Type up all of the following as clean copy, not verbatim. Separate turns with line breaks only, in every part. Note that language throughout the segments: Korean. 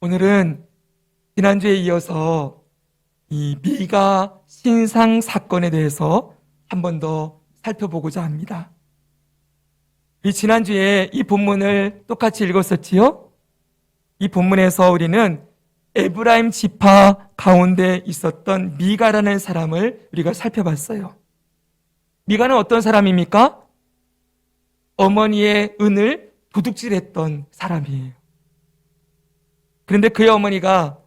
오늘은 지난주에 이어서 이 미가 신상 사건에 대해서 한 번 더 살펴보고자 합니다. 이 지난주에 이 본문을 똑같이 읽었었지요? 이 본문에서 우리는 에브라임 지파 가운데 있었던 미가라는 사람을 우리가 살펴봤어요. 미가는 어떤 사람입니까? 어머니의 은을 도둑질했던 사람이에요. 그런데 그의 어머니가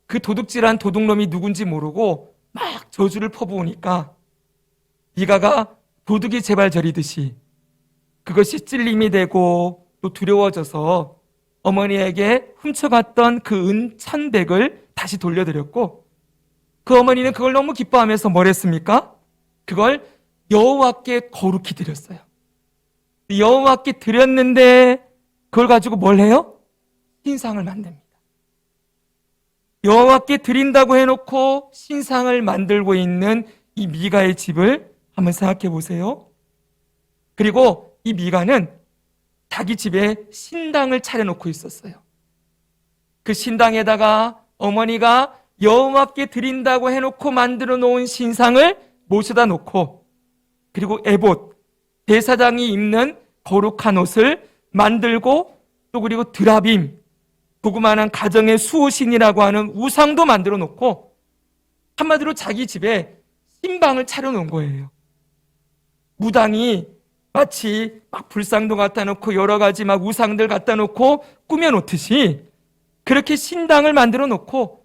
그 도둑질한 도둑놈이 누군지 모르고 막 저주를 퍼부으니까 미가가 도둑이 제발 저리듯이 그것이 찔림이 되고 또 두려워져서 어머니에게 훔쳐갔던 그 은 1,100을 다시 돌려드렸고, 그 어머니는 그걸 너무 기뻐하면서 뭘 했습니까? 그걸 여호와께 거룩히 드렸어요. 여호와께 드렸는데 그걸 가지고 뭘 해요? 신상을 만듭니다. 여호와께 드린다고 해놓고 신상을 만들고 있는 이 미가의 집을 한번 생각해 보세요. 그리고 이 미가는 자기 집에 신당을 차려놓고 있었어요. 그 신당에다가 어머니가 여호와께 드린다고 해놓고 만들어 놓은 신상을 모셔다 놓고, 그리고 에봇, 대사장이 입는 거룩한 옷을 만들고, 또 그리고 드라빔, 조그마한 가정의 수호신이라고 하는 우상도 만들어 놓고, 한마디로 자기 집에 신방을 차려놓은 거예요. 무당이 마치 막 불상도 갖다 놓고 여러 가지 막 우상들 갖다 놓고 꾸며놓듯이 그렇게 신당을 만들어 놓고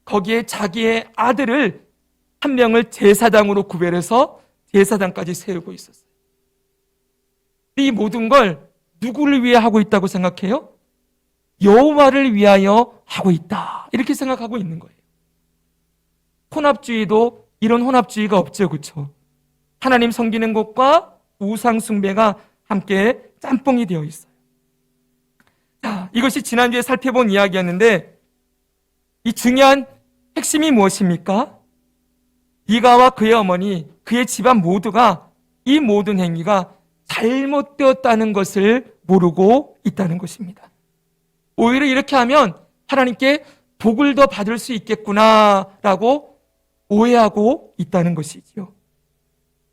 거기에 자기의 아들을 한 명을 제사장으로 구별해서 제사장까지 세우고 있었어요. 이 모든 걸 누구를 위해 하고 있다고 생각해요? 여호와를 위하여 하고 있다, 이렇게 생각하고 있는 거예요. 혼합주의도 이런 혼합주의가 없죠, 그렇죠? 하나님 섬기는 것과 우상 숭배가 함께 짬뽕이 되어 있어요. 자, 이것이 지난주에 살펴본 이야기였는데, 이 중요한 핵심이 무엇입니까? 미가와 그의 어머니, 그의 집안 모두가 이 모든 행위가 잘못되었다는 것을 모르고 있다는 것입니다. 오히려 이렇게 하면 하나님께 복을 더 받을 수 있겠구나라고 오해하고 있다는 것이지요.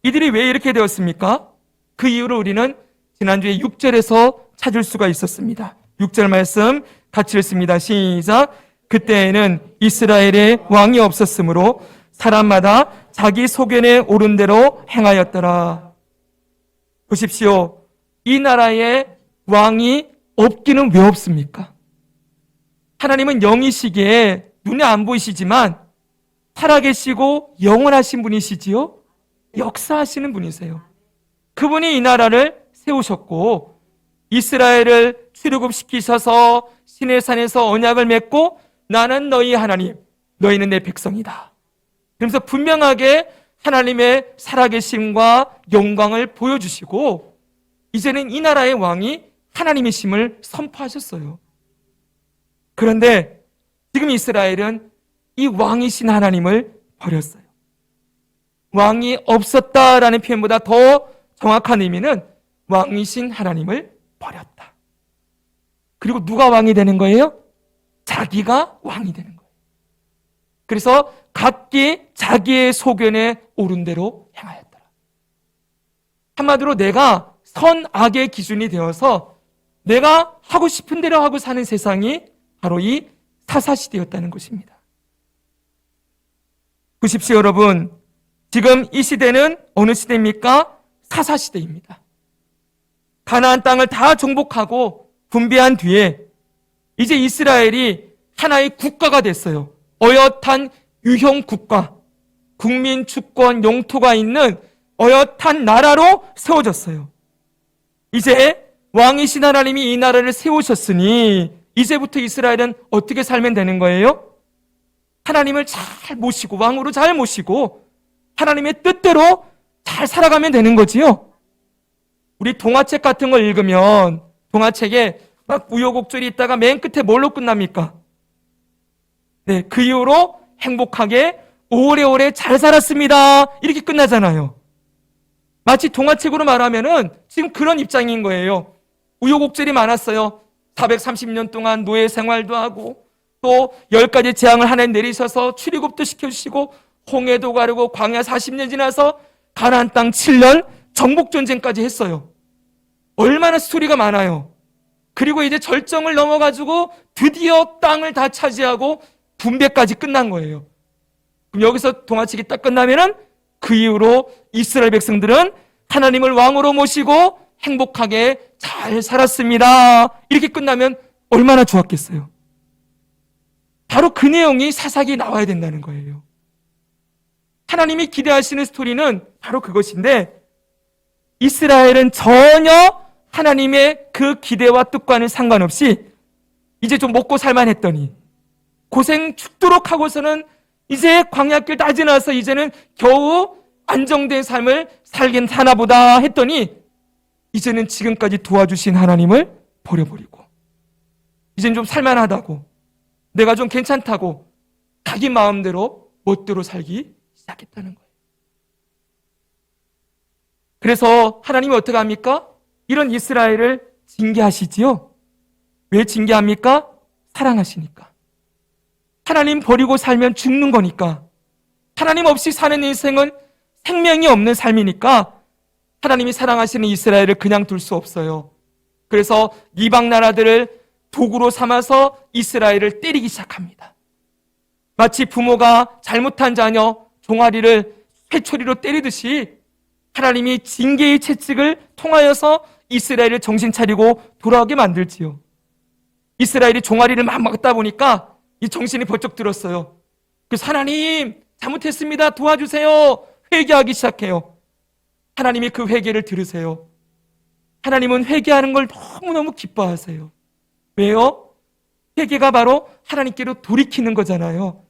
이들이 왜 이렇게 되었습니까? 그 이유를 우리는 지난주에 6절에서 찾을 수가 있었습니다. 6절 말씀 같이 읽습니다. 시작. 그때에는 이스라엘에 왕이 없었으므로 사람마다 자기 소견에 오른 대로 행하였더라. 보십시오. 이 나라에 왕이 없기는 왜 없습니까? 하나님은 영이시기에 눈에 안 보이시지만 살아계시고 영원하신 분이시지요? 역사하시는 분이세요. 그분이 이 나라를 세우셨고 이스라엘을 출애굽시키셔서 시내산에서 언약을 맺고 나는 너희 하나님, 너희는 내 백성이다, 그러면서 분명하게 하나님의 살아계심과 영광을 보여주시고 이제는 이 나라의 왕이 하나님이심을 선포하셨어요. 그런데 지금 이스라엘은 이 왕이신 하나님을 버렸어요. 왕이 없었다라는 표현보다 더 정확한 의미는 왕이신 하나님을 버렸다. 그리고 누가 왕이 되는 거예요? 자기가 왕이 되는 거예요. 그래서 각기 자기의 소견에 오른 대로 행하였더라. 한마디로 내가 선악의 기준이 되어서 내가 하고 싶은 대로 하고 사는 세상이 바로 이 사사시대였다는 것입니다. 보십시오, 여러분. 지금 이 시대는 어느 시대입니까? 사사시대입니다. 가나안 땅을 다 정복하고 분배한 뒤에 이제 이스라엘이 하나의 국가가 됐어요. 어엿한 유형 국가, 국민 주권 영토가 있는 어엿한 나라로 세워졌어요. 이제 왕이신 하나님이 이 나라를 세우셨으니 이제부터 이스라엘은 어떻게 살면 되는 거예요? 하나님을 잘 모시고, 왕으로 잘 모시고 하나님의 뜻대로 잘 살아가면 되는 거지요. 우리 동화책 같은 걸 읽으면 동화책에 막 우여곡절이 있다가 맨 끝에 뭘로 끝납니까? 네, 그 이후로 행복하게 오래오래 잘 살았습니다, 이렇게 끝나잖아요. 마치 동화책으로 말하면은 지금 그런 입장인 거예요. 우여곡절이 많았어요. 430년 동안 노예 생활도 하고 또 10가지 재앙을 하나님 내리셔서 출애굽도 시켜주시고 홍해도 가르고 광야 40년 지나서 가나안 땅 7년 정복전쟁까지 했어요. 얼마나 스토리가 많아요. 그리고 이제 절정을 넘어가지고 드디어 땅을 다 차지하고 분배까지 끝난 거예요. 그럼 여기서 동화책이 딱 끝나면은 그 이후로 이스라엘 백성들은 하나님을 왕으로 모시고 행복하게 잘 살았습니다. 이렇게 끝나면 얼마나 좋았겠어요. 바로 그 내용이 사사기에 나와야 된다는 거예요. 하나님이 기대하시는 스토리는 바로 그것인데 이스라엘은 전혀 하나님의 그 기대와 뜻과는 상관없이 이제 좀 먹고 살만했더니 고생 죽도록 하고서는 이제 광야길 다 지나서 이제는 겨우 안정된 삶을 살긴 사나보다 했더니 이제는 지금까지 도와주신 하나님을 버려버리고 이제는 좀 살만하다고 내가 좀 괜찮다고 자기 마음대로 멋대로 살기 시작했다는 거예요. 그래서 하나님이 어떻게 합니까? 이런 이스라엘을 징계하시지요. 왜 징계합니까? 사랑하시니까. 하나님 버리고 살면 죽는 거니까. 하나님 없이 사는 인생은 생명이 없는 삶이니까 하나님이 사랑하시는 이스라엘을 그냥 둘 수 없어요. 그래서 이방 나라들을 도구로 삼아서 이스라엘을 때리기 시작합니다. 마치 부모가 잘못한 자녀 종아리를 회초리로 때리듯이 하나님이 징계의 채찍을 통하여서 이스라엘을 정신 차리고 돌아오게 만들지요. 이스라엘이 종아리를 막 막다 보니까 이 정신이 번쩍 들었어요. 그래서 하나님 잘못했습니다. 도와주세요. 회개하기 시작해요. 하나님이 그 회개를 들으세요. 하나님은 회개하는 걸 너무너무 기뻐하세요. 왜요? 회개가 바로 하나님께로 돌이키는 거잖아요.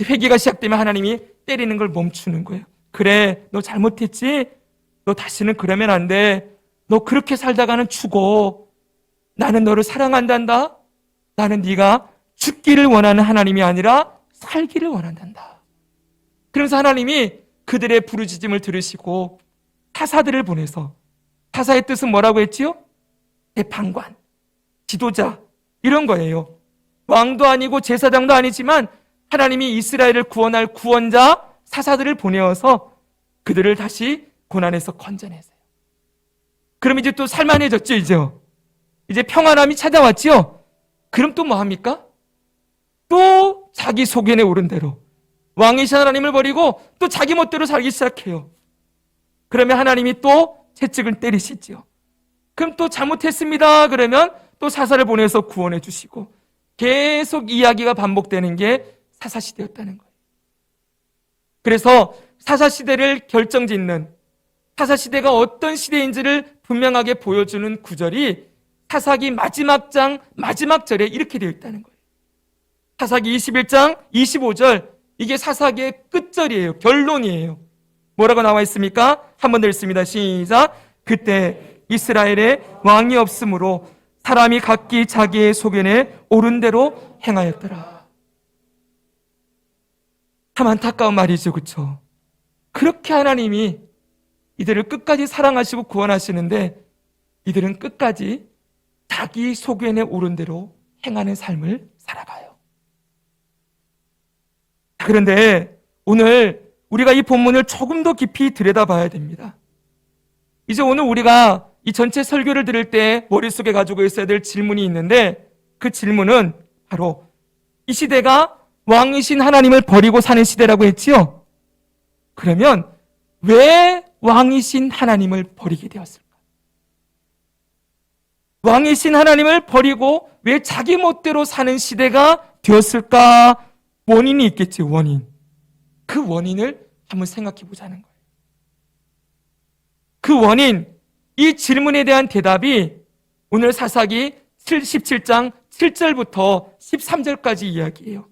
회개가 시작되면 하나님이 때리는 걸 멈추는 거예요. 그래, 너 잘못했지? 너 다시는 그러면 안 돼. 너 그렇게 살다가는 죽어. 나는 너를 사랑한단다. 나는 네가 죽기를 원하는 하나님이 아니라 살기를 원한단다. 그래서 하나님이 그들의 부르짖음을 들으시고 사사들을 보내서, 사사의 뜻은 뭐라고 했지요? 대판관, 지도자, 이런 거예요. 왕도 아니고 제사장도 아니지만 하나님이 이스라엘을 구원할 구원자 사사들을 보내어서 그들을 다시 고난에서 건져내세요. 그럼 이제 또 살만해졌죠, 이제 평안함이 찾아왔죠. 그럼 또 뭐 합니까? 또 자기 소견에 오른 대로 왕이신 하나님을 버리고 또 자기 멋대로 살기 시작해요. 그러면 하나님이 또 채찍을 때리시죠. 그럼 또 잘못했습니다. 그러면 또 사사를 보내서 구원해 주시고 계속 이야기가 반복되는 게 사사시대였다는 거예요. 그래서 사사시대를 결정짓는, 사사시대가 어떤 시대인지를 분명하게 보여주는 구절이 사사기 마지막 장 마지막 절에 이렇게 되어 있다는 거예요. 사사기 21장 25절, 이게 사사기의 끝절이에요. 결론이에요. 뭐라고 나와 있습니까? 한 번 더 읽습니다. 시작. 그때 이스라엘에 왕이 없으므로 사람이 각기 자기의 소견에 옳은 대로 행하였더라. 참 안타까운 말이죠, 그렇죠? 그렇게 하나님이 이들을 끝까지 사랑하시고 구원하시는데 이들은 끝까지 자기 소견에 옳은 대로 행하는 삶을 살아가요. 그런데 오늘 우리가 이 본문을 조금 더 깊이 들여다봐야 됩니다. 이제 오늘 우리가 이 전체 설교를 들을 때 머릿속에 가지고 있어야 될 질문이 있는데 그 질문은 바로 이 시대가 왕이신 하나님을 버리고 사는 시대라고 했지요? 그러면 왜 왕이신 하나님을 버리게 되었을까? 왕이신 하나님을 버리고 왜 자기 멋대로 사는 시대가 되었을까? 원인이 있겠지, 원인. 그 원인을 한번 생각해 보자는 거예요. 그 원인, 이 질문에 대한 대답이 오늘 사사기 17장 7절부터 13절까지 이야기예요.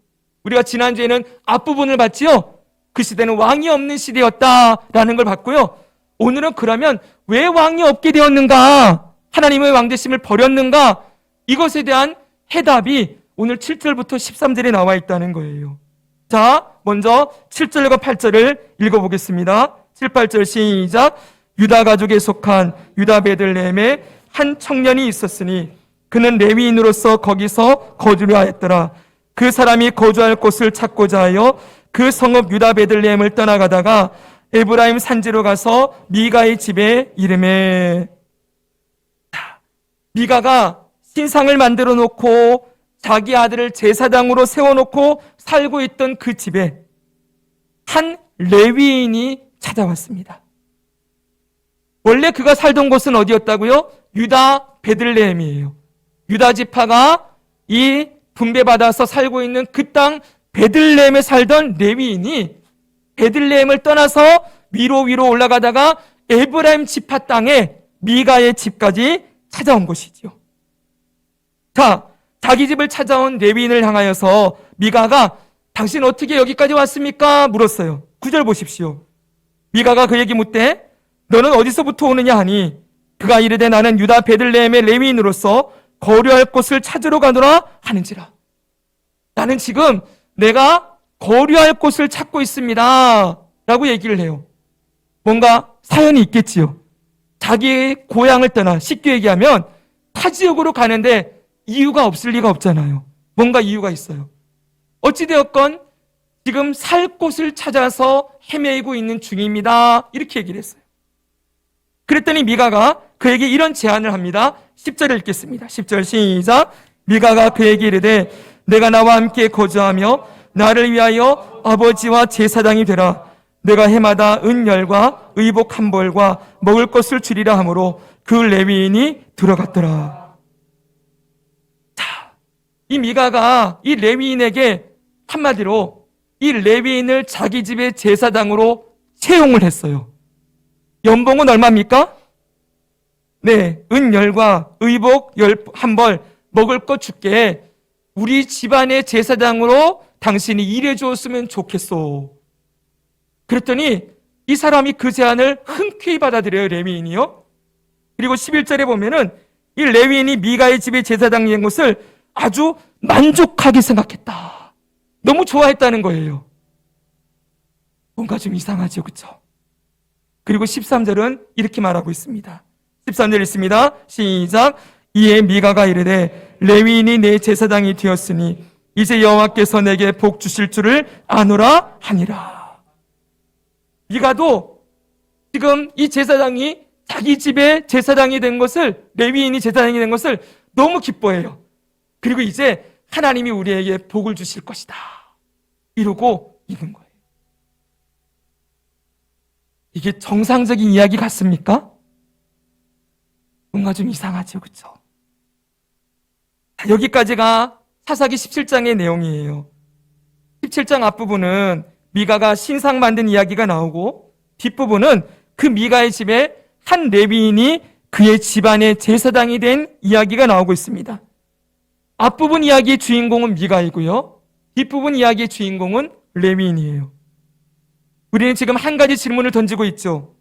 우리가 지난주에는 앞부분을 봤지요? 그 시대는 왕이 없는 시대였다라는 걸 봤고요. 오늘은 그러면 왜 왕이 없게 되었는가? 하나님의 왕되심을 버렸는가? 이것에 대한 해답이 오늘 7절부터 13절에 나와 있다는 거예요. 자, 먼저 7절과 8절을 읽어보겠습니다. 7, 8절 시작. 유다 가족에 속한 유다 베들레헴에 한 청년이 있었으니 그는 레위인으로서 거기서 거주를 하였더라. 그 사람이 거주할 곳을 찾고자 하여 그 성읍 유다 베들레헴을 떠나가다가 에브라임 산지로 가서 미가의 집에 이르매. 미가가 신상을 만들어 놓고 자기 아들을 제사장으로 세워놓고 살고 있던 그 집에 한 레위인이 찾아왔습니다. 원래 그가 살던 곳은 어디였다고요? 유다 베들레헴이에요. 유다 지파가 이 분배받아서 살고 있는 그 땅 베들레헴에 살던 레위인이 베들레헴을 떠나서 위로 올라가다가 에브라임 지파 땅에 미가의 집까지 찾아온 것이지요. 자, 자기 집을 찾아온 레위인을 향하여서 미가가 당신 어떻게 여기까지 왔습니까? 물었어요. 9절 보십시오. 미가가 그에게 묻되 너는 어디서부터 오느냐 하니 그가 이르되 나는 유다 베들레헴의 레위인으로서 거류할 곳을 찾으러 가노라 하는지라. 나는 지금 내가 거류할 곳을 찾고 있습니다 라고 얘기를 해요. 뭔가 사연이 있겠지요. 자기 고향을 떠나 쉽게 얘기하면 타 지역으로 가는데 이유가 없을 리가 없잖아요. 뭔가 이유가 있어요. 어찌되었건 지금 살 곳을 찾아서 헤매고 있는 중입니다. 이렇게 얘기를 했어요. 그랬더니 미가가 그에게 이런 제안을 합니다. 10절을 읽겠습니다. 10절 시작. 미가가 그에게 이르되 내가 나와 함께 거주하며 나를 위하여 아버지와 제사장이 되라. 내가 해마다 은열과 의복 한 벌과 먹을 것을 주리라 하므로 그 레위인이 들어갔더라. 자, 이 미가가 이 레위인에게 한마디로 이 레위인을 자기 집의 제사장으로 채용을 했어요. 연봉은 얼마입니까? 네, 은열과 의복 한 벌 먹을 것 줄게. 우리 집안의 제사장으로 당신이 일해 주었으면 좋겠소. 그랬더니 이 사람이 그 제안을 흔쾌히 받아들여요, 레위인이요. 그리고 11절에 보면은 이 레위인이 미가의 집에 제사장이 된 것을 아주 만족하게 생각했다. 너무 좋아했다는 거예요. 뭔가 좀 이상하죠, 그렇죠? 그리고 13절은 이렇게 말하고 있습니다. 13절 있습니다. 시작. 이에 미가가 이르되 레위인이 내 제사장이 되었으니 이제 여호와께서 내게 복 주실 줄을 아노라 하니라. 미가도 지금 이 제사장이 자기 집에 제사장이 된 것을, 레위인이 제사장이 된 것을 너무 기뻐해요. 그리고 이제 하나님이 우리에게 복을 주실 것이다 이러고 있는 거예요. 이게 정상적인 이야기 같습니까? 뭔가 좀 이상하죠, 그렇죠? 여기까지가 사사기 17장의 내용이에요. 17장 앞부분은 미가가 신상 만든 이야기가 나오고 뒷부분은 그 미가의 집에 한 레위인이 그의 집안의 제사장이 된 이야기가 나오고 있습니다. 앞부분 이야기의 주인공은 미가이고요. 뒷부분 이야기의 주인공은 레위인이에요. 우리는 지금 한 가지 질문을 던지고 있죠.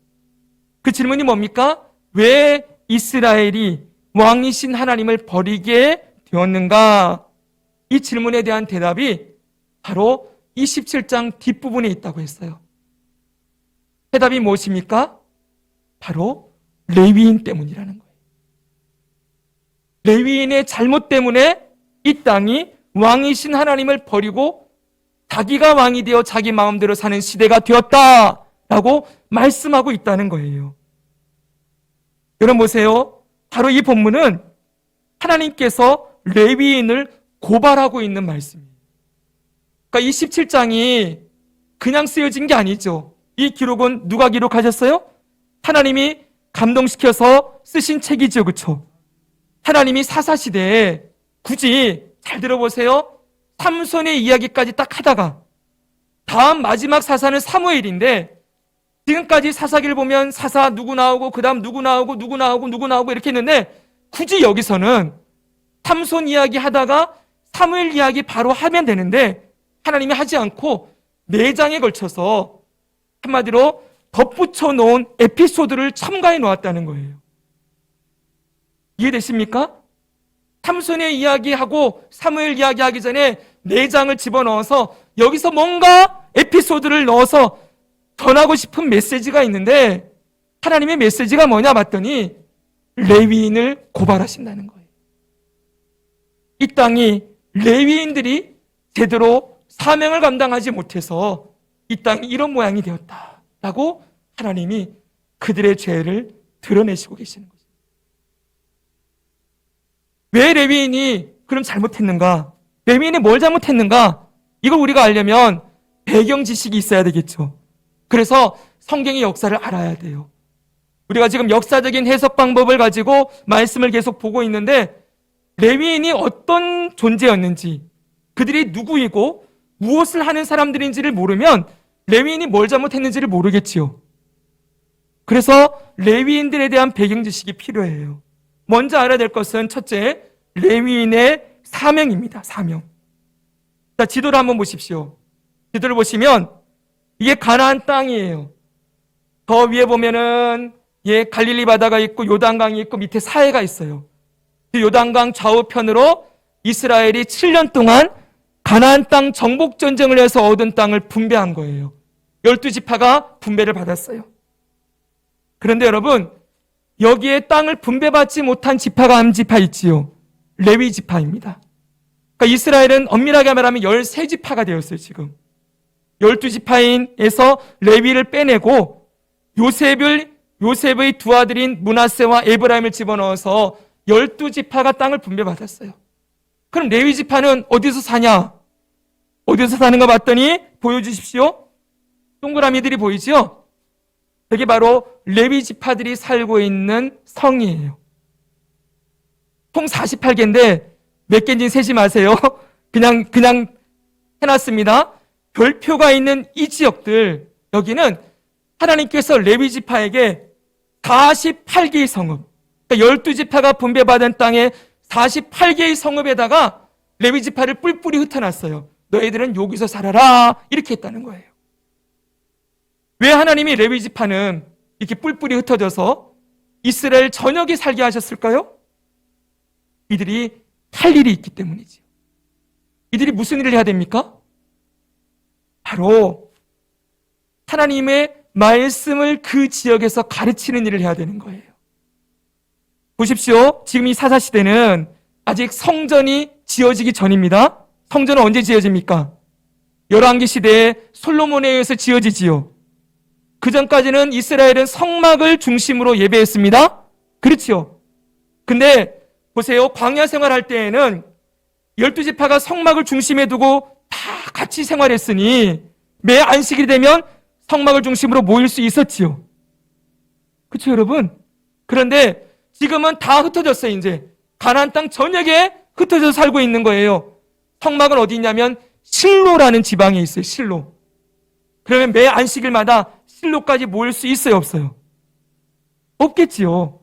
그 질문이 뭡니까? 왜 이스라엘이 왕이신 하나님을 버리게 되었는가? 이 질문에 대한 대답이 바로 이 17장 뒷부분에 있다고 했어요. 대답이 무엇입니까? 바로 레위인 때문이라는 거예요. 레위인의 잘못 때문에 이 땅이 왕이신 하나님을 버리고 자기가 왕이 되어 자기 마음대로 사는 시대가 되었다라고 말씀하고 있다는 거예요. 여러분 보세요. 바로 이 본문은 하나님께서 레위인을 고발하고 있는 말씀이에요. 그러니까 이 17장이 그냥 쓰여진 게 아니죠. 이 기록은 누가 기록하셨어요? 하나님이 감동시켜서 쓰신 책이죠. 그렇죠? 하나님이 사사시대에 굳이 잘 들어보세요. 삼손의 이야기까지 딱 하다가 다음 마지막 사사는 사무엘인데 지금까지 사사기를 보면 사사 누구 나오고 그 다음 누구 나오고 누구 나오고 누구 나오고 이렇게 했는데 굳이 여기서는 삼손 이야기 하다가 사무엘 이야기 바로 하면 되는데 하나님이 하지 않고 4장에 걸쳐서 한마디로 덧붙여 놓은 에피소드를 첨가해 놓았다는 거예요. 이해되십니까? 삼손의 이야기하고 사무엘 이야기하기 전에 4장을 집어넣어서 여기서 뭔가 에피소드를 넣어서 전하고 싶은 메시지가 있는데 하나님의 메시지가 뭐냐 봤더니 레위인을 고발하신다는 거예요. 이 땅이 레위인들이 제대로 사명을 감당하지 못해서 이 땅이 이런 모양이 되었다라고 하나님이 그들의 죄를 드러내시고 계시는 거죠. 왜 레위인이 그럼 잘못했는가? 레위인이 뭘 잘못했는가? 이걸 우리가 알려면 배경 지식이 있어야 되겠죠. 그래서 성경의 역사를 알아야 돼요. 우리가 지금 역사적인 해석 방법을 가지고 말씀을 계속 보고 있는데 레위인이 어떤 존재였는지, 그들이 누구이고 무엇을 하는 사람들인지를 모르면 레위인이 뭘 잘못했는지를 모르겠지요. 그래서 레위인들에 대한 배경 지식이 필요해요. 먼저 알아야 될 것은 첫째, 레위인의 사명입니다. 사명. 자, 지도를 한번 보십시오. 지도를 보시면 이게 가나안 땅이에요. 더 위에 보면은 갈릴리 바다가 있고 요단강이 있고 밑에 사해가 있어요. 그 요단강 좌우편으로 이스라엘이 7년 동안 가나안 땅 정복 전쟁을 해서 얻은 땅을 분배한 거예요. 12지파가 분배를 받았어요. 그런데 여러분, 여기에 땅을 분배받지 못한 지파가 한 지파 있지요. 레위 지파입니다. 그러니까 이스라엘은 엄밀하게 말하면 13지파가 되었어요, 지금. 12지파인에서 레위를 빼내고 요셉의 두 아들인 므낫세와 에브라임을 집어넣어서 12지파가 땅을 분배받았어요. 그럼 레위 지파는 어디서 사냐? 어디서 사는가 봤더니 보여주십시오. 동그라미들이 보이죠? 여기 바로 레위 지파들이 살고 있는 성이에요. 총 48개인데 몇 개인지 세지 마세요. 그냥 해놨습니다. 별표가 있는 이 지역들, 여기는 하나님께서 레위 지파에게 48개의 성읍, 그러니까 12지파가 분배받은 땅에 48개의 성읍에다가 레위 지파를 뿔뿔이 흩어놨어요. 너희들은 여기서 살아라, 이렇게 했다는 거예요. 왜 하나님이 레위 지파는 이렇게 뿔뿔이 흩어져서 이스라엘 전역에 살게 하셨을까요? 이들이 할 일이 있기 때문이지요. 이들이 무슨 일을 해야 됩니까? 바로 하나님의 말씀을 그 지역에서 가르치는 일을 해야 되는 거예요. 보십시오. 지금 이 사사시대는 아직 성전이 지어지기 전입니다. 성전은 언제 지어집니까? 열왕기 시대에 솔로몬에 의해서 지어지지요. 그 전까지는 이스라엘은 성막을 중심으로 예배했습니다. 그렇죠? 근데 보세요. 광야 생활할 때에는 12지파가 성막을 중심에 두고 다 같이 생활했으니 매 안식일이 되면 성막을 중심으로 모일 수 있었지요. 그렇죠, 여러분? 그런데 지금은 다 흩어졌어요. 이제 가나안 땅 전역에 흩어져서 살고 있는 거예요. 성막은 어디 있냐면 실로라는 지방에 있어요. 실로. 그러면 매 안식일마다 실로까지 모일 수 있어요, 없어요? 없겠지요.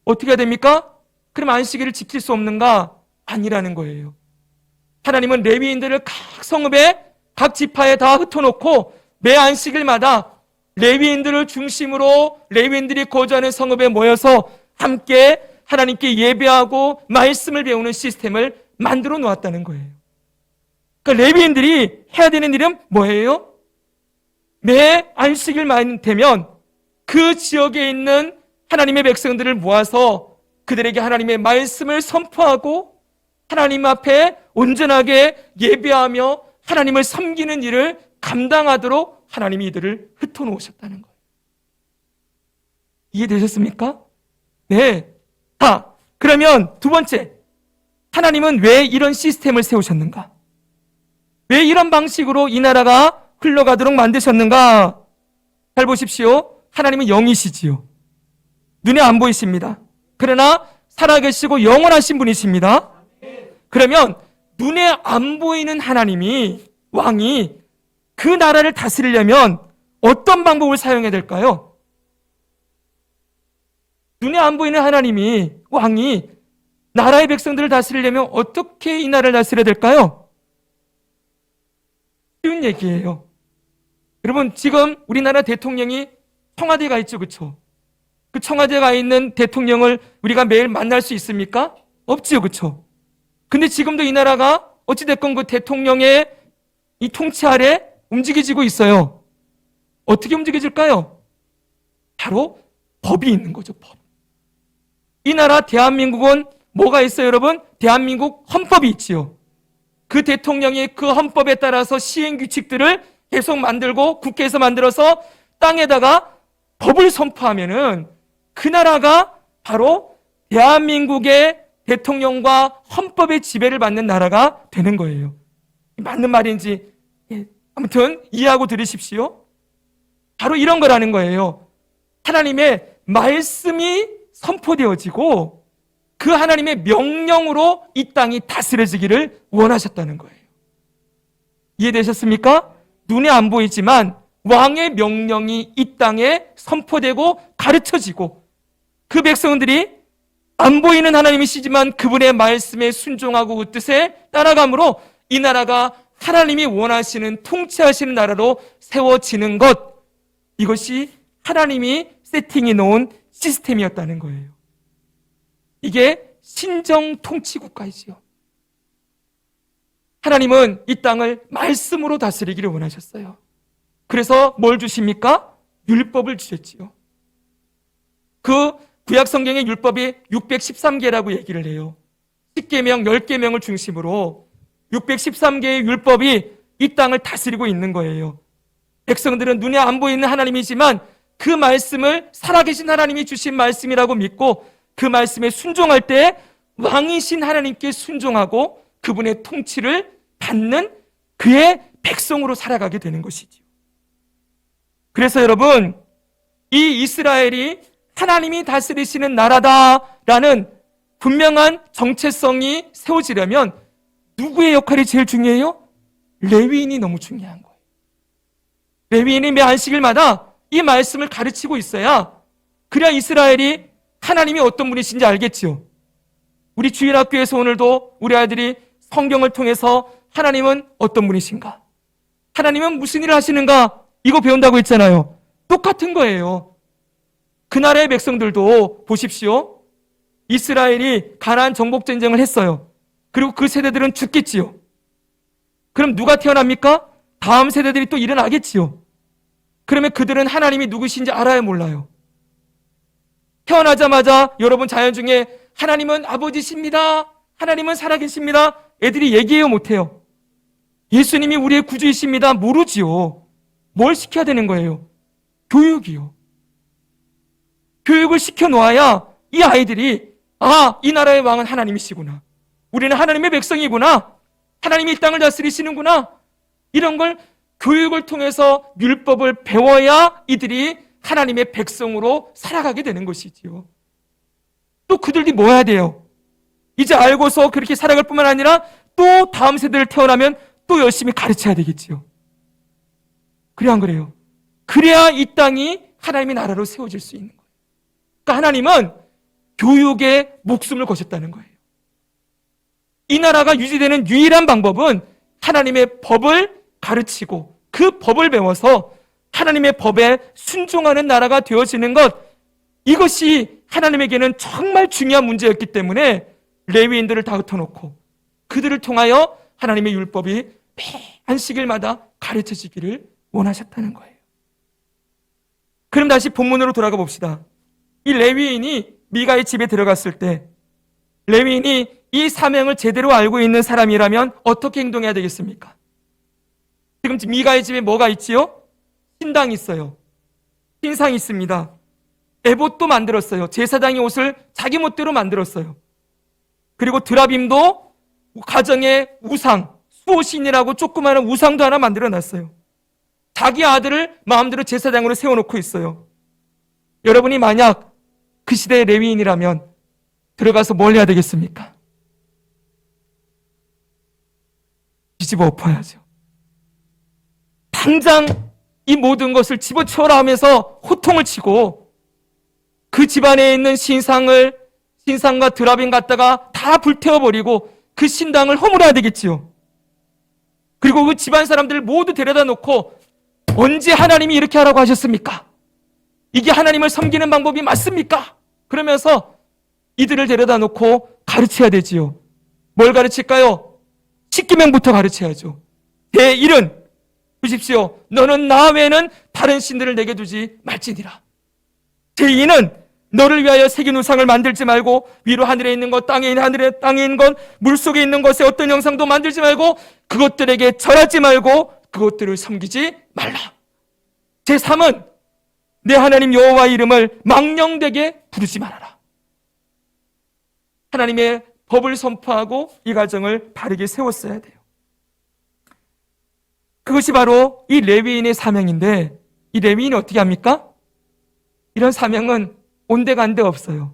어떻게 해야 됩니까? 그럼 안식일을 지킬 수 없는가? 아니라는 거예요. 하나님은 레위인들을 각 성읍에 각 지파에 다 흩어놓고 매 안식일마다 레위인들을 중심으로 레위인들이 거주하는 성읍에 모여서 함께 하나님께 예배하고 말씀을 배우는 시스템을 만들어 놓았다는 거예요. 그러니까 레위인들이 해야 되는 일은 뭐예요? 매 안식일만 되면 그 지역에 있는 하나님의 백성들을 모아서 그들에게 하나님의 말씀을 선포하고 하나님 앞에 온전하게 예배하며 하나님을 섬기는 일을 감당하도록 하나님이 이들을 흩어놓으셨다는 거예요. 이해되셨습니까? 네. 그러면 두 번째, 하나님은 왜 이런 시스템을 세우셨는가? 왜 이런 방식으로 이 나라가 흘러가도록 만드셨는가? 잘 보십시오. 하나님은 영이시지요. 눈에 안 보이십니다. 그러나 살아계시고 영원하신 분이십니다. 그러면 눈에 안 보이는 하나님이, 왕이 그 나라를 다스리려면 어떤 방법을 사용해야 될까요? 눈에 안 보이는 하나님이, 왕이 나라의 백성들을 다스리려면 어떻게 이 나라를 다스려야 될까요? 쉬운 얘기예요. 여러분, 지금 우리나라 대통령이 청와대가 있죠, 그렇죠? 그 청와대가 있는 대통령을 우리가 매일 만날 수 있습니까? 없지요, 그렇죠? 근데 지금도 이 나라가 어찌됐건 그 대통령의 이 통치 아래 움직여지고 있어요. 어떻게 움직여질까요? 바로 법이 있는 거죠, 법. 이 나라 대한민국은 뭐가 있어요, 여러분? 대한민국 헌법이 있지요. 그 대통령이 그 헌법에 따라서 시행규칙들을 계속 만들고 국회에서 만들어서 땅에다가 법을 선포하면은 그 나라가 바로 대한민국의 대통령과 헌법의 지배를 받는 나라가 되는 거예요. 맞는 말인지 아무튼 이해하고 들으십시오. 바로 이런 거라는 거예요. 하나님의 말씀이 선포되어지고 그 하나님의 명령으로 이 땅이 다스려지기를 원하셨다는 거예요. 이해되셨습니까? 눈에 안 보이지만 왕의 명령이 이 땅에 선포되고 가르쳐지고 그 백성들이 안 보이는 하나님이시지만 그분의 말씀에 순종하고 그 뜻에 따라감으로 이 나라가 하나님이 원하시는 통치하시는 나라로 세워지는 것, 이것이 하나님이 세팅해 놓은 시스템이었다는 거예요. 이게 신정 통치국가이지요. 하나님은 이 땅을 말씀으로 다스리기를 원하셨어요. 그래서 뭘 주십니까? 율법을 주셨지요. 그 구약 성경의 율법이 613개라고 얘기를 해요. 10계명, 10계명을 중심으로 613개의 율법이 이 땅을 다스리고 있는 거예요. 백성들은 눈에 안 보이는 하나님이지만 그 말씀을 살아계신 하나님이 주신 말씀이라고 믿고 그 말씀에 순종할 때 왕이신 하나님께 순종하고 그분의 통치를 받는 그의 백성으로 살아가게 되는 것이죠. 그래서 여러분, 이 이스라엘이 하나님이 다스리시는 나라다라는 분명한 정체성이 세워지려면 누구의 역할이 제일 중요해요? 레위인이 너무 중요한 거예요. 레위인이 매 안식일마다 이 말씀을 가르치고 있어야, 그래야 이스라엘이 하나님이 어떤 분이신지 알겠지요. 우리 주일학교에서 오늘도 우리 아이들이 성경을 통해서 하나님은 어떤 분이신가, 하나님은 무슨 일을 하시는가, 이거 배운다고 했잖아요. 똑같은 거예요. 그 나라의 백성들도 보십시오. 이스라엘이 가나안 정복 전쟁을 했어요. 그리고 그 세대들은 죽겠지요. 그럼 누가 태어납니까? 다음 세대들이 또 일어나겠지요. 그러면 그들은 하나님이 누구신지 알아야 몰라요. 태어나자마자 여러분 자연 중에 하나님은 아버지십니다, 하나님은 살아계십니다, 애들이 얘기해요, 못해요? 예수님이 우리의 구주이십니다, 모르지요. 뭘 시켜야 되는 거예요? 교육이요. 교육을 시켜놓아야 이 아이들이, 아, 이 나라의 왕은 하나님이시구나, 우리는 하나님의 백성이구나, 하나님이 이 땅을 다스리시는구나, 이런 걸 교육을 통해서 율법을 배워야 이들이 하나님의 백성으로 살아가게 되는 것이지요. 또 그들이 뭐 해야 돼요? 이제 알고서 그렇게 살아갈 뿐만 아니라 또 다음 세대를 태어나면 또 열심히 가르쳐야 되겠지요. 그래야 안 그래요? 그래야 이 땅이 하나님의 나라로 세워질 수 있는 거예요. 그러니까 하나님은 교육에 목숨을 거셨다는 거예요. 이 나라가 유지되는 유일한 방법은 하나님의 법을 가르치고 그 법을 배워서 하나님의 법에 순종하는 나라가 되어지는 것, 이것이 하나님에게는 정말 중요한 문제였기 때문에 레위인들을 다 흩어놓고 그들을 통하여 하나님의 율법이 매 안식일마다 가르쳐지기를 원하셨다는 거예요. 그럼 다시 본문으로 돌아가 봅시다. 이 레위인이 미가의 집에 들어갔을 때 레위인이 이 사명을 제대로 알고 있는 사람이라면 어떻게 행동해야 되겠습니까? 지금 미가의 집에 뭐가 있지요? 신당이 있어요. 신상이 있습니다. 에봇도 만들었어요. 제사장의 옷을 자기 멋대로 만들었어요. 그리고 드라빔도 가정의 우상, 수호신이라고 조그마한 우상도 하나 만들어놨어요. 자기 아들을 마음대로 제사장으로 세워놓고 있어요. 여러분이 만약 그 시대의 레위인이라면 들어가서 뭘 해야 되겠습니까? 뒤집어 엎어야죠. 당장 이 모든 것을 집어치워라 하면서 호통을 치고 그 집안에 있는 신상과 드라빔 갖다가 다 불태워버리고 그 신당을 허물어야 되겠지요. 그리고 그 집안 사람들을 모두 데려다 놓고 언제 하나님이 이렇게 하라고 하셨습니까? 이게 하나님을 섬기는 방법이 맞습니까? 그러면서 이들을 데려다 놓고 가르쳐야 되지요. 뭘 가르칠까요? 10계명부터 가르쳐야죠. 제1은 보십시오. 너는 나 외에는 다른 신들을 내게 두지 말지니라. 제2는 너를 위하여 새긴 우상을 만들지 말고 위로 하늘에 있는 것, 땅에 있는 것, 물속에 있는 것의 어떤 형상도 만들지 말고 그것들에게 절하지 말고 그것들을 섬기지 말라. 제3은 내 하나님 여호와의 이름을 망령되게 부르지 말아라. 하나님의 법을 선포하고 이 가정을 바르게 세웠어야 돼요. 그것이 바로 이 레위인의 사명인데, 이 레위인이 어떻게 합니까? 이런 사명은 온데간데 없어요.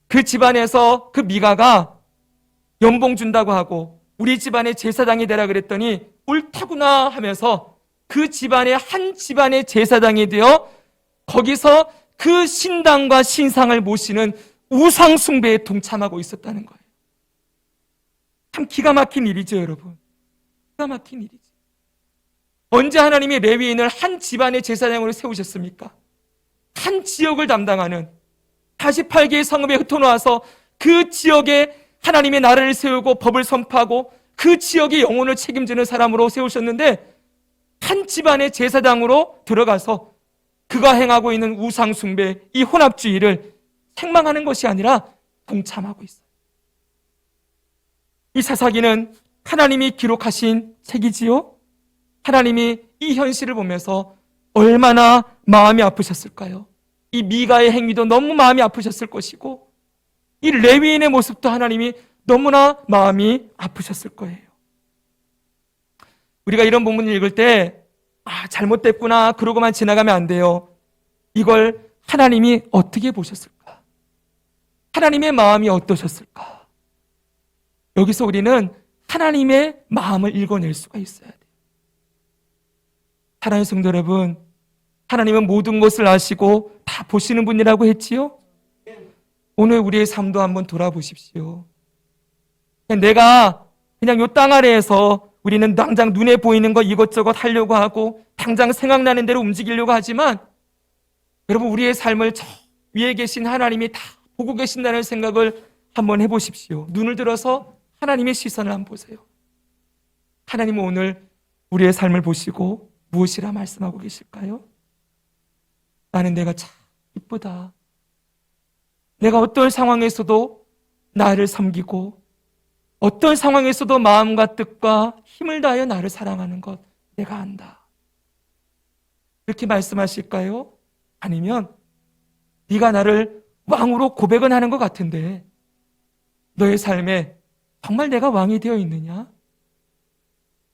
그 집안에서 그 미가가 연봉 준다고 하고 우리 집안의 제사장이 되라 그랬더니 옳다구나 하면서 그 집안의 한 집안의 제사장이 되어 거기서 그 신당과 신상을 모시는 우상 숭배에 동참하고 있었다는 거예요. 참 기가 막힌 일이죠, 여러분. 기가 막힌 일이죠. 언제 하나님이 레위인을 한 집안의 제사장으로 세우셨습니까? 한 지역을 담당하는 48개의 성읍에 흩어놓아서 그 지역에 하나님의 나라를 세우고 법을 선포하고 그 지역의 영혼을 책임지는 사람으로 세우셨는데 한 집안의 제사장으로 들어가서 그가 행하고 있는 우상 숭배, 이 혼합주의를 책망하는 것이 아니라 동참하고 있어요. 이 사사기는 하나님이 기록하신 책이지요. 하나님이 이 현실을 보면서 얼마나 마음이 아프셨을까요? 이 미가의 행위도 너무 마음이 아프셨을 것이고 이 레위인의 모습도 하나님이 너무나 마음이 아프셨을 거예요. 우리가 이런 본문을 읽을 때 잘못됐구나 그러고만 지나가면 안 돼요. 이걸 하나님이 어떻게 보셨을까? 하나님의 마음이 어떠셨을까? 여기서 우리는 하나님의 마음을 읽어낼 수가 있어야 돼요. 사랑하는 성도 여러분, 하나님은 모든 것을 아시고 다 보시는 분이라고 했지요? 오늘 우리의 삶도 한번 돌아보십시오. 내가 그냥 이 땅 아래에서 우리는 당장 눈에 보이는 거 이것저것 하려고 하고 당장 생각나는 대로 움직이려고 하지만 여러분 우리의 삶을 저 위에 계신 하나님이 다 보고 계신다는 생각을 한번 해보십시오. 눈을 들어서 하나님의 시선을 한번 보세요. 하나님은 오늘 우리의 삶을 보시고 무엇이라 말씀하고 계실까요? 나는 내가 참 이쁘다. 내가 어떤 상황에서도 나를 섬기고 어떤 상황에서도 마음과 뜻과 힘을 다하여 나를 사랑하는 것 내가 안다. 이렇게 말씀하실까요? 아니면 네가 나를 왕으로 고백은 하는 것 같은데 너의 삶에 정말 내가 왕이 되어 있느냐?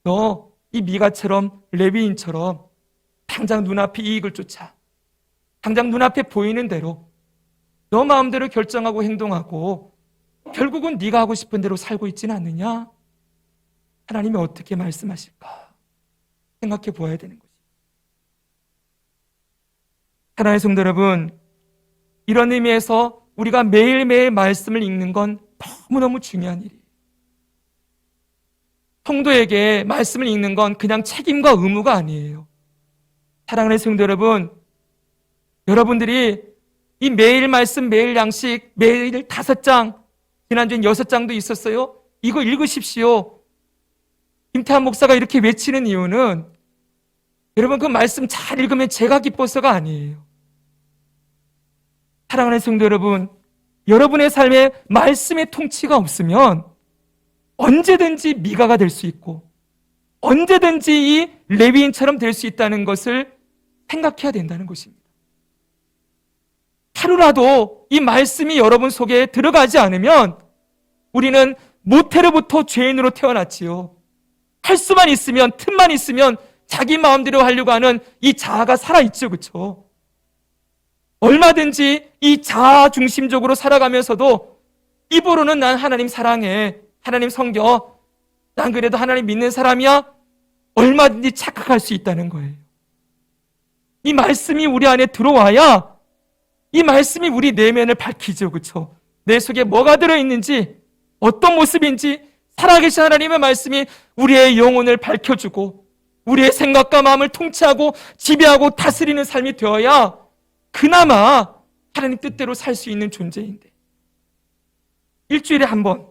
너 이 미가처럼 레위인처럼 당장 눈앞에 이익을 쫓아 당장 눈앞에 보이는 대로 너 마음대로 결정하고 행동하고 결국은 네가 하고 싶은 대로 살고 있지는 않느냐? 하나님이 어떻게 말씀하실까? 생각해 보아야 되는 거죠. 사랑하는 성도 여러분, 이런 의미에서 우리가 매일매일 말씀을 읽는 건 너무너무 중요한 일이에요. 성도에게 말씀을 읽는 건 그냥 책임과 의무가 아니에요. 사랑하는 성도 여러분, 여러분들이 이 매일 말씀, 매일 양식, 매일 5장, 지난주엔 6장도 있었어요. 이거 읽으십시오. 김태환 목사가 이렇게 외치는 이유는 여러분 그 말씀 잘 읽으면 제가 기뻐서가 아니에요. 사랑하는 성도 여러분, 여러분의 삶에 말씀의 통치가 없으면 언제든지 미가가 될 수 있고 언제든지 이 레위인처럼 될 수 있다는 것을 생각해야 된다는 것입니다. 하루라도 이 말씀이 여러분 속에 들어가지 않으면 우리는 모태로부터 죄인으로 태어났지요. 할 수만 있으면, 틈만 있으면 자기 마음대로 하려고 하는 이 자아가 살아있죠. 그렇죠? 얼마든지 이 자아 중심적으로 살아가면서도 입으로는 난 하나님 사랑해, 하나님 섬겨, 난 그래도 하나님 믿는 사람이야, 얼마든지 착각할 수 있다는 거예요. 이 말씀이 우리 안에 들어와야 이 말씀이 우리 내면을 밝히죠. 그렇죠? 내 속에 뭐가 들어있는지, 어떤 모습인지 살아계신 하나님의 말씀이 우리의 영혼을 밝혀주고 우리의 생각과 마음을 통치하고 지배하고 다스리는 삶이 되어야 그나마 하나님 뜻대로 살 수 있는 존재인데, 일주일에 한 번,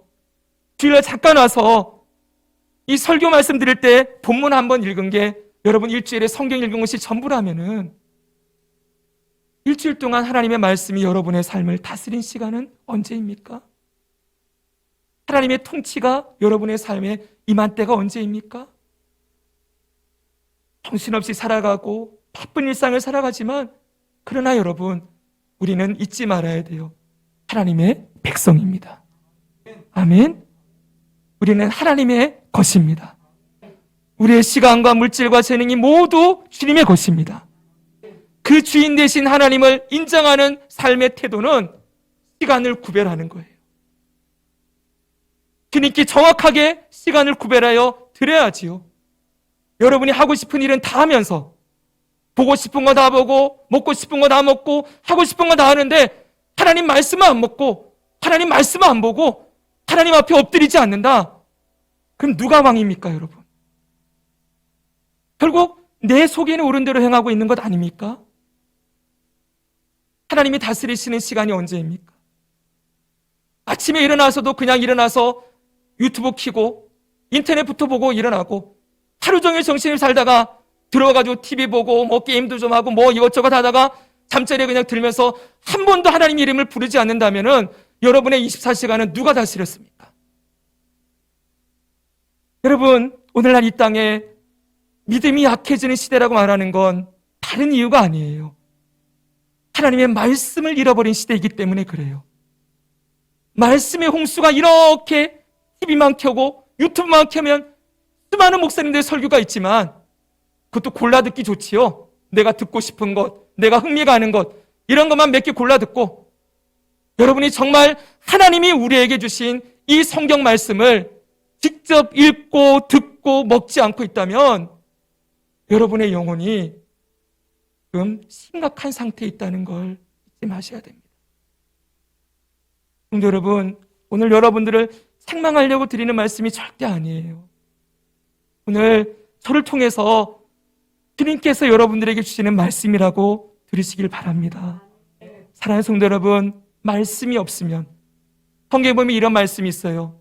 주일날 잠깐 와서 이 설교 말씀 드릴 때 본문 한 번 읽은 게 여러분 일주일에 성경 읽은 것이 전부라면은 일주일 동안 하나님의 말씀이 여러분의 삶을 다스린 시간은 언제입니까? 하나님의 통치가 여러분의 삶에 임한 때가 언제입니까? 정신없이 살아가고 바쁜 일상을 살아가지만, 그러나 여러분, 우리는 잊지 말아야 돼요. 하나님의 백성입니다. 아멘. 우리는 하나님의 것입니다. 우리의 시간과 물질과 재능이 모두 주님의 것입니다. 그 주인 되신 하나님을 인정하는 삶의 태도는 시간을 구별하는 거예요. 주님께 정확하게 시간을 구별하여 드려야지요. 여러분이 하고 싶은 일은 다 하면서, 보고 싶은 거 다 보고, 먹고 싶은 거 다 먹고, 하고 싶은 거 다 하는데 하나님 말씀은 안 먹고, 하나님 말씀은 안 보고, 하나님 앞에 엎드리지 않는다. 그럼 누가 왕입니까, 여러분? 결국 내 속에는 옳은 대로 행하고 있는 것 아닙니까? 하나님이 다스리시는 시간이 언제입니까? 아침에 일어나서도 그냥 일어나서 유튜브 켜고 인터넷부터 보고 일어나고, 하루 종일 정신을 살다가 들어가지고 TV 보고 뭐 게임도 좀 하고 뭐 이것저것 하다가 잠자리에 그냥 들면서 한 번도 하나님 이름을 부르지 않는다면은 여러분의 24시간은 누가 다스렸습니까? 여러분, 오늘날 이 땅에 믿음이 약해지는 시대라고 말하는 건 다른 이유가 아니에요. 하나님의 말씀을 잃어버린 시대이기 때문에 그래요. 말씀의 홍수가 이렇게 TV만 켜고 유튜브만 켜면 수많은 목사님들의 설교가 있지만, 그것도 골라 듣기 좋지요. 내가 듣고 싶은 것, 내가 흥미가 가는 것, 이런 것만 몇 개 골라 듣고, 여러분이 정말 하나님이 우리에게 주신 이 성경 말씀을 직접 읽고 듣고 먹지 않고 있다면 여러분의 영혼이 지금 심각한 상태에 있다는 걸 잊지 마셔야 됩니다. 성도 여러분, 오늘 여러분들을 책망하려고 드리는 말씀이 절대 아니에요. 오늘 저를 통해서 주님께서 여러분들에게 주시는 말씀이라고 들으시길 바랍니다. 사랑하는 성도 여러분, 말씀이 없으면, 성경에 보면 이런 말씀이 있어요.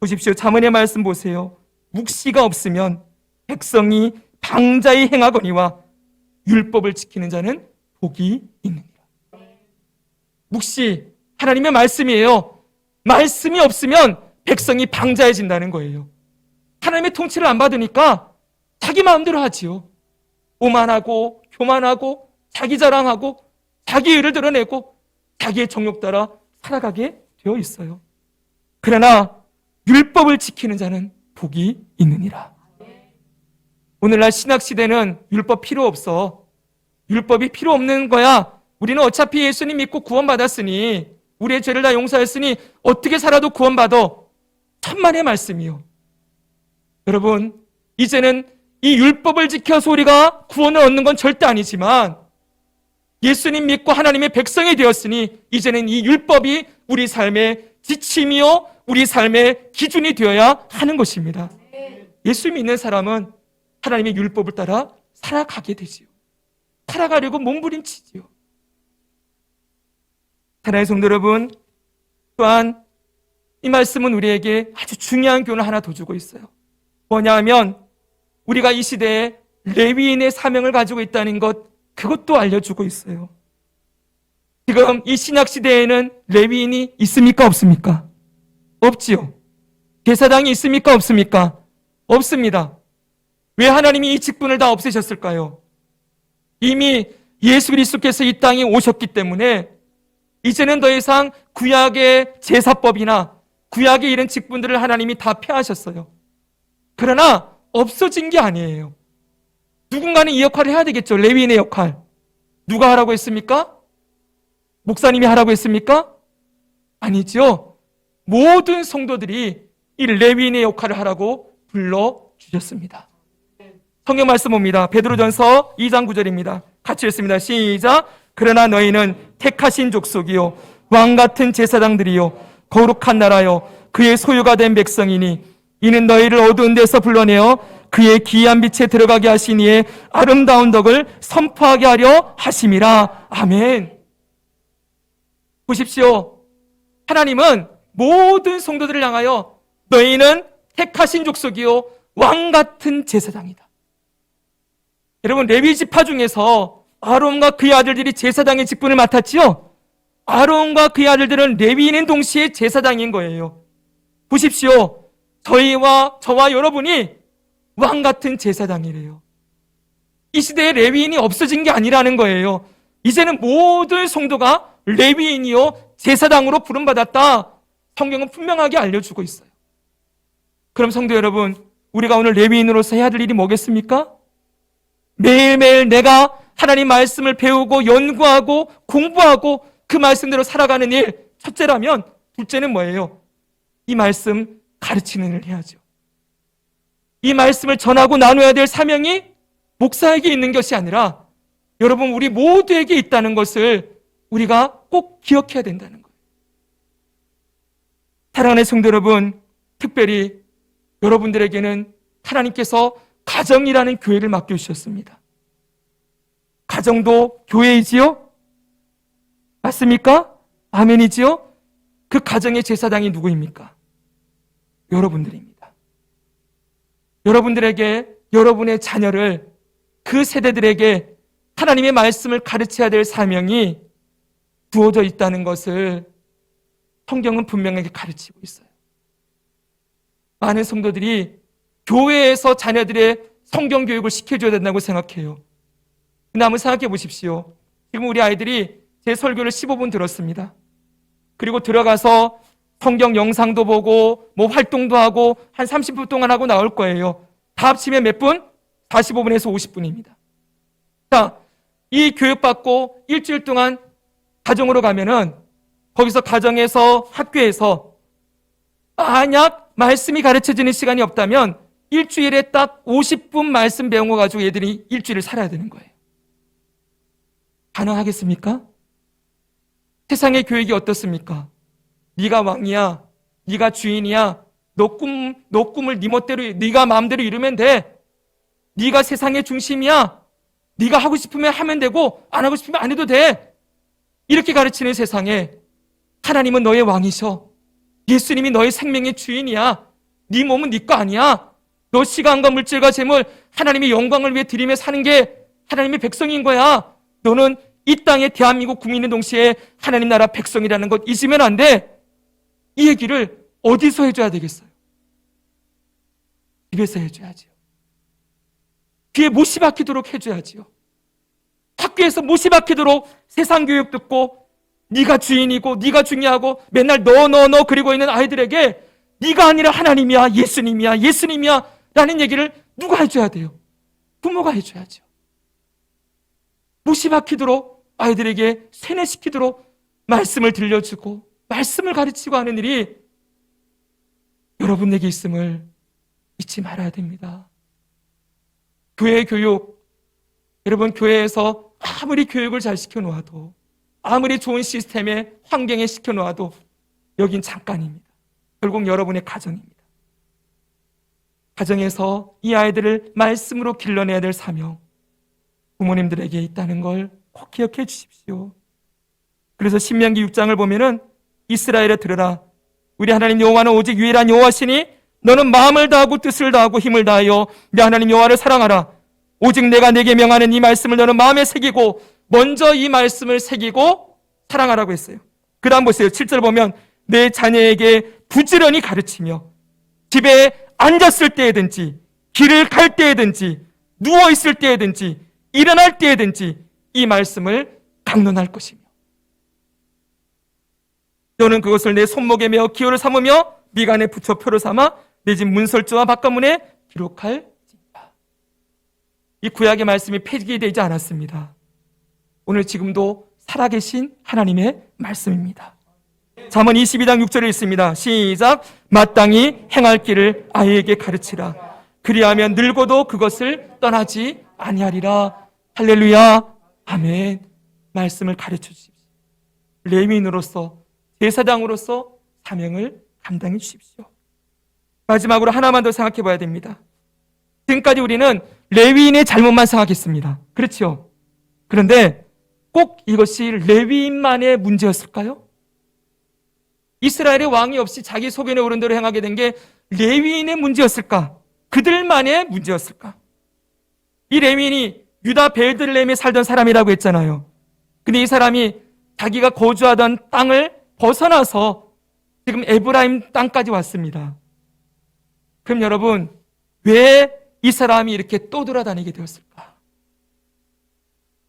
보십시오. 잠언의 말씀 보세요. 묵시가 없으면 백성이 방자히 행하거니와 율법을 지키는 자는 복이 있느니라. 묵시, 하나님의 말씀이에요. 말씀이 없으면 백성이 방자해진다는 거예요. 하나님의 통치를 안 받으니까 자기 마음대로 하지요. 오만하고 교만하고 자기 자랑하고 자기 의를 드러내고 자기의 정욕 따라 살아가게 되어 있어요. 그러나 율법을 지키는 자는 복이 있느니라. 오늘날 신학시대는 율법 필요 없어. 율법이 필요 없는 거야. 우리는 어차피 예수님 믿고 구원받았으니, 우리의 죄를 다 용서했으니 어떻게 살아도 구원받아. 천만의 말씀이요. 여러분, 이제는 이 율법을 지켜서 우리가 구원을 얻는 건 절대 아니지만, 예수님 믿고 하나님의 백성이 되었으니 이제는 이 율법이 우리 삶의 지침이요, 우리 삶의 기준이 되어야 하는 것입니다. 예수 믿는 사람은 하나님의 율법을 따라 살아가게 되지요. 살아가려고 몸부림치지요. 사랑하는 성도 여러분, 또한 이 말씀은 우리에게 아주 중요한 교훈을 하나 더 주고 있어요. 뭐냐 하면, 우리가 이 시대에 레위인의 사명을 가지고 있다는 것, 그것도 알려주고 있어요. 지금 이 신약 시대에는 레위인이 있습니까, 없습니까? 없지요. 제사장이 있습니까, 없습니까? 없습니다. 왜 하나님이 이 직분을 다 없애셨을까요? 이미 예수 그리스도께서 이 땅에 오셨기 때문에 이제는 더 이상 구약의 제사법이나 구약에 이런 직분들을 하나님이 다 폐하셨어요. 그러나 없어진 게 아니에요. 누군가는 이 역할을 해야 되겠죠. 레위인의 역할. 누가 하라고 했습니까? 목사님이 하라고 했습니까? 아니죠. 모든 성도들이 이 레위인의 역할을 하라고 불러주셨습니다. 성경 말씀 봅니다. 베드로전서 2장 9절입니다. 같이 읽습니다. 시작. 그러나 너희는 택하신 족속이요 왕같은 제사장들이요 거룩한 나라요 그의 소유가 된 백성이니 이는 너희를 어두운 데서 불러내어 그의 기이한 빛에 들어가게 하신 이의 아름다운 덕을 선포하게 하려 하심이라. 아멘. 보십시오. 하나님은 모든 성도들을 향하여 너희는 택하신 족속이요 왕같은 제사장이다. 여러분, 레위 지파 중에서 아론과 그의 아들들이 제사장의 직분을 맡았지요. 아론과 그의 아들들은 레위인인 동시에 제사장인 거예요. 보십시오. 저와 여러분이 왕 같은 제사장이래요. 이 시대에 레위인이 없어진 게 아니라는 거예요. 이제는 모든 성도가 레위인이요 제사장으로 부름받았다. 성경은 분명하게 알려주고 있어요. 그럼 성도 여러분, 우리가 오늘 레위인으로서 해야 될 일이 뭐겠습니까? 매일매일 내가 하나님 말씀을 배우고 연구하고 공부하고 그 말씀대로 살아가는 일, 첫째라면 둘째는 뭐예요? 이 말씀 가르치는 일을 해야죠. 이 말씀을 전하고 나눠야 될 사명이 목사에게 있는 것이 아니라 여러분 우리 모두에게 있다는 것을 우리가 꼭 기억해야 된다는 거예요. 사랑하는 성도 여러분, 특별히 여러분들에게는 하나님께서 가정이라는 교회를 맡겨주셨습니다. 가정도 교회이지요? 맞습니까? 아멘이지요? 그 가정의 제사장이 누구입니까? 여러분들입니다. 여러분들에게 여러분의 자녀를 그 세대들에게 하나님의 말씀을 가르쳐야 될 사명이 주어져 있다는 것을 성경은 분명하게 가르치고 있어요. 많은 성도들이 교회에서 자녀들의 성경 교육을 시켜줘야 된다고 생각해요. 근데 한번 생각해 보십시오. 지금 우리 아이들이 제 설교를 15분 들었습니다. 그리고 들어가서 성경 영상도 보고 뭐 활동도 하고 한 30분 동안 하고 나올 거예요. 다 합치면 몇 분? 45분에서 50분입니다. 자, 이 교육받고 일주일 동안 가정으로 가면은 거기서 가정에서 학교에서 만약 말씀이 가르쳐지는 시간이 없다면 일주일에 딱 50분 말씀 배운 거 가지고 얘들이 일주일을 살아야 되는 거예요. 가능하겠습니까? 세상의 교육이 어떻습니까? 네가 왕이야, 네가 주인이야, 너 꿈을 네 멋대로 네가 마음대로 이루면 돼. 네가 세상의 중심이야. 네가 하고 싶으면 하면 되고 안 하고 싶으면 안 해도 돼. 이렇게 가르치는 세상에 하나님은 너의 왕이셔. 예수님이 너의 생명의 주인이야. 네 몸은 네 거 아니야. 너 시간과 물질과 재물 하나님의 영광을 위해 드리며 사는 게 하나님의 백성인 거야. 너는 이 땅의 대한민국 국민인 동시에 하나님 나라 백성이라는 것 잊으면 안 돼. 이 얘기를 어디서 해줘야 되겠어요? 집에서 해줘야지요. 귀에 못이 박히도록 해줘야지요. 학교에서 못이 박히도록 세상 교육 듣고 네가 주인이고 네가 중요하고 맨날 너 그리고 있는 아이들에게 네가 아니라 하나님이야, 예수님이야 라는 얘기를 누가 해줘야 돼요? 부모가 해줘야죠. 못이 박히도록 아이들에게 세뇌시키도록 말씀을 들려주고 말씀을 가르치고 하는 일이 여러분에게 있음을 잊지 말아야 됩니다. 교회 교육, 여러분 교회에서 아무리 교육을 잘 시켜놓아도 아무리 좋은 시스템에 환경에 시켜놓아도 여긴 잠깐입니다. 결국 여러분의 가정입니다. 가정에서 이 아이들을 말씀으로 길러내야 될 사명 부모님들에게 있다는 걸 꼭 기억해 주십시오. 그래서 신명기 6장을 보면은 이스라엘에 들으라 우리 하나님 여호와는 오직 유일한 여호와시니 너는 마음을 다하고 뜻을 다하고 힘을 다하여 내 하나님 여호와를 사랑하라. 오직 내가 내게 명하는 이 말씀을 너는 마음에 새기고 먼저 이 말씀을 새기고 사랑하라고 했어요. 그 다음 보세요. 7절 보면 내 자녀에게 부지런히 가르치며 집에 앉았을 때에든지 길을 갈 때에든지 누워있을 때에든지 일어날 때에든지 이 말씀을 강론할 것이며 너는 그것을 내 손목에 메어 기호를 삼으며 미간에 붙여 표로 삼아 내 집 문설주와 바깥문에 기록할지니라. 이 구약의 말씀이 폐기되지 않았습니다. 오늘 지금도 살아계신 하나님의 말씀입니다. 잠언 22장 6절에 있습니다. 시작. 마땅히 행할 길을 아이에게 가르치라. 그리하면 늙어도 그것을 떠나지 아니하리라. 할렐루야. 아멘. 말씀을 가르쳐 주십시오. 레위인으로서 제사장으로서 사명을 감당해 주십시오. 마지막으로 하나만 더 생각해 봐야 됩니다. 지금까지 우리는 레위인의 잘못만 생각했습니다. 그렇죠? 그런데 꼭 이것이 레위인만의 문제였을까요? 이스라엘의 왕이 없이 자기 소견에 오른 대로 행하게 된 게 레위인의 문제였을까? 그들만의 문제였을까? 이 레위인이 유다 베들레헴에 살던 사람이라고 했잖아요. 근데 이 사람이 자기가 거주하던 땅을 벗어나서 지금 에브라임 땅까지 왔습니다. 그럼 여러분, 왜 이 사람이 이렇게 떠돌아다니게 되었을까?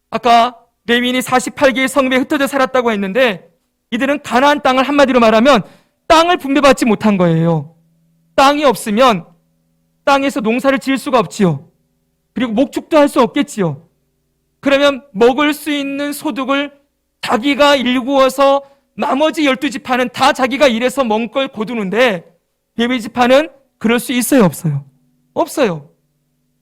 아까 레위인이 48개의 성읍에 흩어져 살았다고 했는데 이들은 가나안 땅을 한마디로 말하면 땅을 분배받지 못한 거예요. 땅이 없으면 땅에서 농사를 지을 수가 없지요. 그리고 목축도 할 수 없겠지요. 그러면 먹을 수 있는 소득을 자기가 일구어서 나머지 12지파는 다 자기가 일해서 먹을 걸 거두는데 레위지파는 그럴 수 있어요, 없어요? 없어요.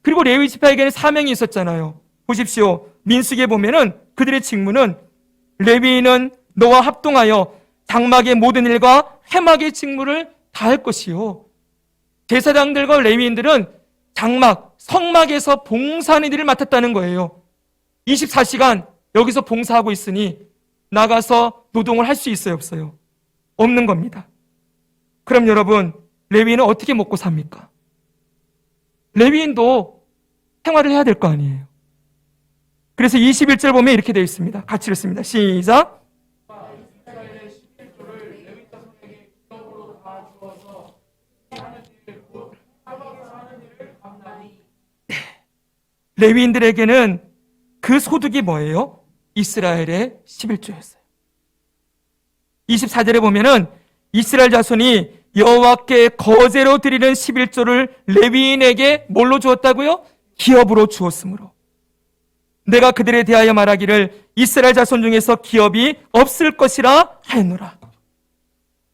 그리고 레위지파에게는 사명이 있었잖아요. 보십시오. 민수기에 보면은 그들의 직무는 레위인은 너와 합동하여 장막의 모든 일과 회막의 직무를 다 할 것이요. 제사장들과 레위인들은 장막, 성막에서 봉사하는 일을 맡았다는 거예요. 24시간 여기서 봉사하고 있으니 나가서 노동을 할 수 있어요, 없어요? 없는 겁니다. 그럼 여러분, 레위인은 어떻게 먹고 삽니까? 레위인도 생활을 해야 될 거 아니에요. 그래서 21절 보면 이렇게 되어 있습니다. 같이 읽습니다. 시작. 레위인들에게는 그 소득이 뭐예요? 이스라엘의 11조였어요. 24절에 보면은 이스라엘 자손이 여호와께 거제로 드리는 11조를 레위인에게 뭘로 주었다고요? 기업으로 주었으므로 내가 그들에 대하여 말하기를 이스라엘 자손 중에서 기업이 없을 것이라 하였노라.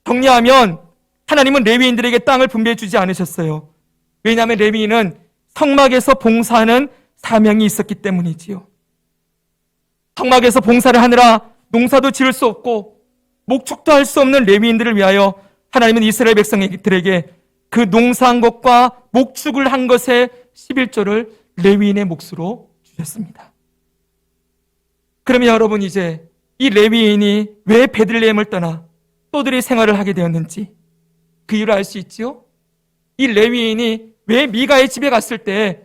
정리하면 하나님은 레위인들에게 땅을 분배해 주지 않으셨어요. 왜냐하면 레위인은 성막에서 봉사하는 사명이 있었기 때문이지요. 성막에서 봉사를 하느라 농사도 지을 수 없고 목축도 할 수 없는 레위인들을 위하여 하나님은 이스라엘 백성들에게 그 농사한 것과 목축을 한 것의 11조를 레위인의 몫으로 주셨습니다. 그러면 여러분, 이제 이 레위인이 왜 베들레헴을 떠나 또들이 생활을 하게 되었는지 그 이유를 알 수 있지요? 이 레위인이 왜 미가의 집에 갔을 때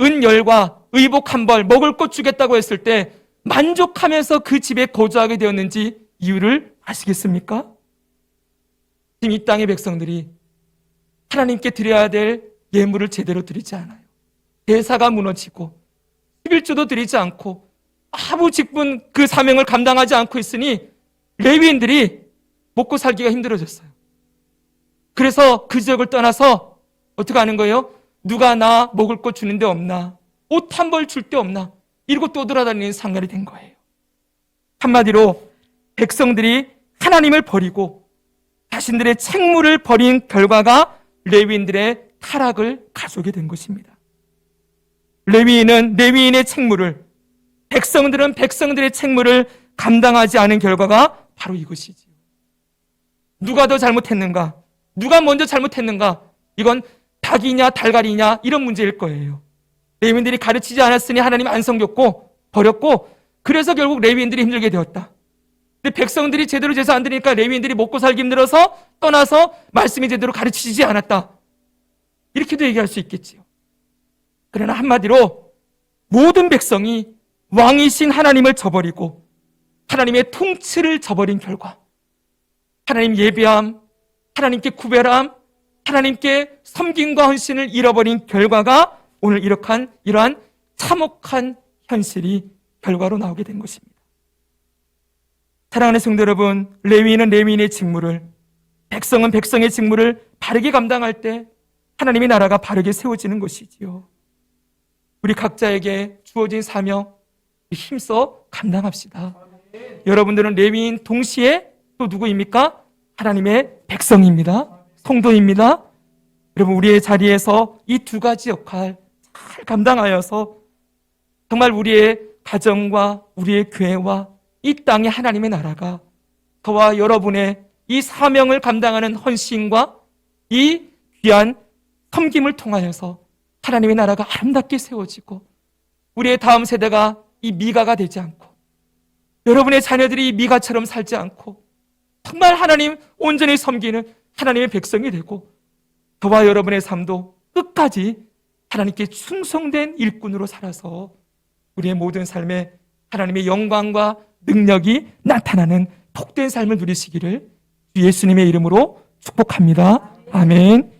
은열과 의복 한 벌 먹을 것 주겠다고 했을 때 만족하면서 그 집에 거주하게 되었는지 이유를 아시겠습니까? 지금 이 땅의 백성들이 하나님께 드려야 될 예물을 제대로 드리지 않아요. 대사가 무너지고 11조도 드리지 않고 아무 직분 그 사명을 감당하지 않고 있으니 레위인들이 먹고 살기가 힘들어졌어요. 그래서 그 지역을 떠나서 어떻게 하는 거예요? 누가 나 먹을 것 주는 데 없나? 옷 한 벌 줄 데 없나? 이러고 떠돌아다니는 상관이 된 거예요. 한마디로 백성들이 하나님을 버리고 자신들의 책무를 버린 결과가 레위인들의 타락을 가져오게 된 것입니다. 레위인은 레위인의 책무를, 백성들은 백성들의 책무를 감당하지 않은 결과가 바로 이것이지요. 누가 더 잘못했는가? 누가 먼저 잘못했는가? 이건 닭이냐 달걀이냐 이런 문제일 거예요. 레위인들이 가르치지 않았으니 하나님 안 섬겼고 버렸고, 그래서 결국 레위인들이 힘들게 되었다. 근데 백성들이 제대로 제사 안 드리니까 레위인들이 먹고 살기 힘들어서 떠나서 말씀이 제대로 가르치지 않았다. 이렇게도 얘기할 수 있겠지요. 그러나 한마디로 모든 백성이 왕이신 하나님을 저버리고 하나님의 통치를 저버린 결과, 하나님 예배함, 하나님께 구별함, 하나님께 섬김과 헌신을 잃어버린 결과가 오늘 이러한 참혹한 현실이 결과로 나오게 된 것입니다. 사랑하는 성도 여러분, 레위인은 레위인의 직무를, 백성은 백성의 직무를 바르게 감당할 때 하나님의 나라가 바르게 세워지는 것이지요. 우리 각자에게 주어진 사명 힘써 감당합시다. 여러분들은 레위인 동시에 또 누구입니까? 하나님의 백성입니다. 성도입니다. 여러분, 우리의 자리에서 이 두 가지 역할 잘 감당하여서 정말 우리의 가정과 우리의 교회와 이 땅의 하나님의 나라가 저와 여러분의 이 사명을 감당하는 헌신과 이 귀한 섬김을 통하여서 하나님의 나라가 아름답게 세워지고 우리의 다음 세대가 이 미가가 되지 않고 여러분의 자녀들이 이 미가처럼 살지 않고 정말 하나님 온전히 섬기는 하나님의 백성이 되고 저와 여러분의 삶도 끝까지 하나님께 충성된 일꾼으로 살아서 우리의 모든 삶에 하나님의 영광과 능력이 나타나는 복된 삶을 누리시기를 주 예수님의 이름으로 축복합니다. 아멘.